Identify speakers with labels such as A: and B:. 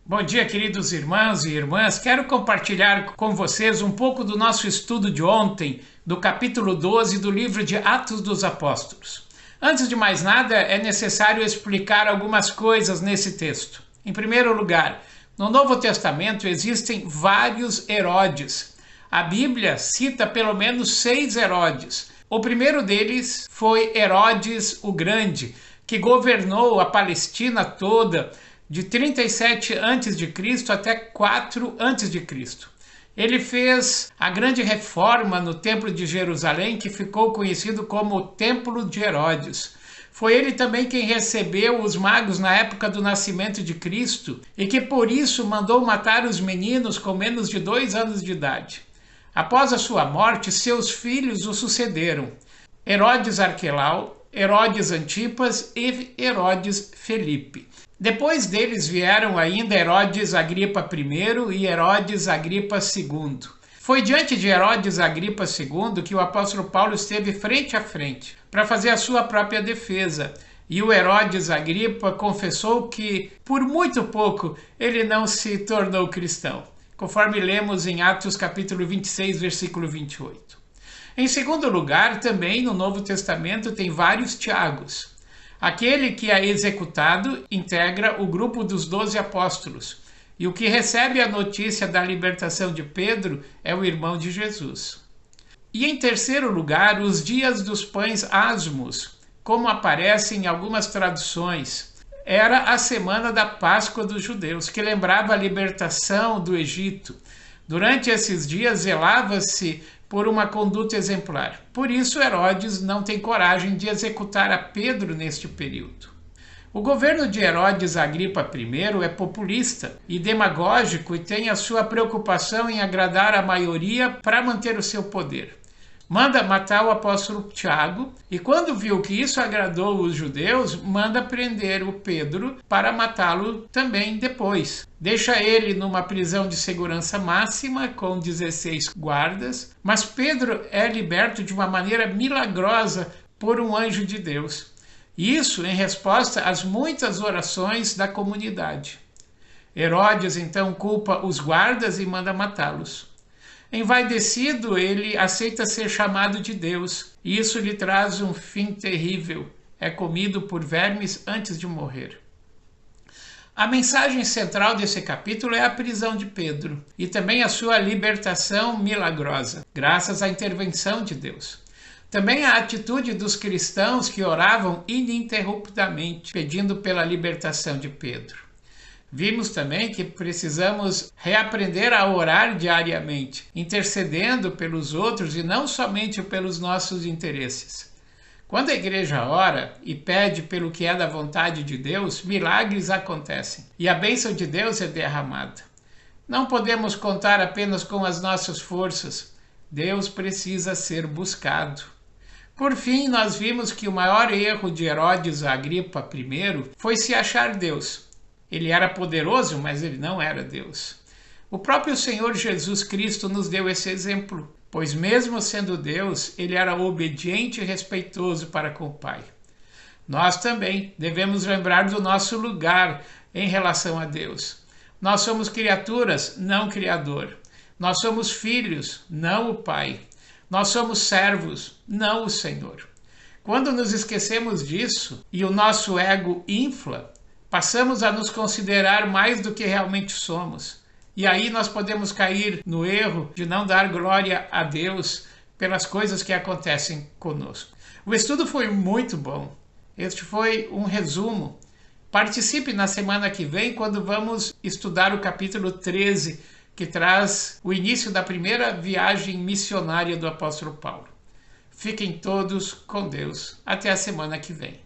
A: Bom dia, queridos irmãos e irmãs. Quero compartilhar com vocês um pouco do nosso estudo de ontem, do capítulo 12 do livro de Atos dos Apóstolos. Antes de mais nada, é necessário explicar algumas coisas nesse texto. Em primeiro lugar, no Novo Testamento existem vários Herodes. A Bíblia cita pelo menos 6 Herodes. O primeiro deles foi Herodes o Grande, que governou a Palestina toda de 37 a.C. até 4 a.C. Ele fez a grande reforma no Templo de Jerusalém, que ficou conhecido como o Templo de Herodes. Foi ele também quem recebeu os magos na época do nascimento de Cristo e que por isso mandou matar os meninos com menos de 2 anos de idade. Após a sua morte, seus filhos o sucederam: Herodes Arquelau, Herodes Antipas e Herodes Felipe. Depois deles vieram ainda Herodes Agripa I e Herodes Agripa II. Foi diante de Herodes Agripa II que o apóstolo Paulo esteve frente a frente para fazer a sua própria defesa. E o Herodes Agripa confessou que, por muito pouco, ele não se tornou cristão, conforme lemos em Atos capítulo 26, versículo 28. Em segundo lugar, também no Novo Testamento tem vários Tiagos. Aquele que é executado integra o grupo dos 12 apóstolos, e o que recebe a notícia da libertação de Pedro é o irmão de Jesus. E em terceiro lugar, os dias dos pães asmos, como aparece em algumas traduções, era a semana da Páscoa dos judeus, que lembrava a libertação do Egito. Durante esses dias zelava-se por uma conduta exemplar. Por isso Herodes não tem coragem de executar a Pedro neste período. O governo de Herodes Agripa I é populista e demagógico e tem a sua preocupação em agradar a maioria para manter o seu poder. Manda matar o apóstolo Tiago e, quando viu que isso agradou os judeus, manda prender o Pedro para matá-lo também depois. Deixa ele numa prisão de segurança máxima com 16 guardas, mas Pedro é liberto de uma maneira milagrosa por um anjo de Deus. Isso em resposta às muitas orações da comunidade. Herodes então culpa os guardas e manda matá-los. Envaidecido, ele aceita ser chamado de Deus, e isso lhe traz um fim terrível. É comido por vermes antes de morrer. A mensagem central desse capítulo é a prisão de Pedro, e também a sua libertação milagrosa, graças à intervenção de Deus. Também a atitude dos cristãos que oravam ininterruptamente, pedindo pela libertação de Pedro. Vimos também que precisamos reaprender a orar diariamente, intercedendo pelos outros e não somente pelos nossos interesses. Quando a igreja ora e pede pelo que é da vontade de Deus, milagres acontecem e a bênção de Deus é derramada. Não podemos contar apenas com as nossas forças. Deus precisa ser buscado. Por fim, nós vimos que o maior erro de Herodes Agripa I foi se achar Deus. Ele era poderoso, mas ele não era Deus. O próprio Senhor Jesus Cristo nos deu esse exemplo, pois mesmo sendo Deus, ele era obediente e respeitoso para com o Pai. Nós também devemos lembrar do nosso lugar em relação a Deus. Nós somos criaturas, não Criador. Nós somos filhos, não o Pai. Nós somos servos, não o Senhor. Quando nos esquecemos disso e o nosso ego infla, passamos a nos considerar mais do que realmente somos. E aí nós podemos cair no erro de não dar glória a Deus pelas coisas que acontecem conosco. O estudo foi muito bom. Este foi um resumo. Participe na semana que vem, quando vamos estudar o capítulo 13, que traz o início da primeira viagem missionária do apóstolo Paulo. Fiquem todos com Deus. Até a semana que vem.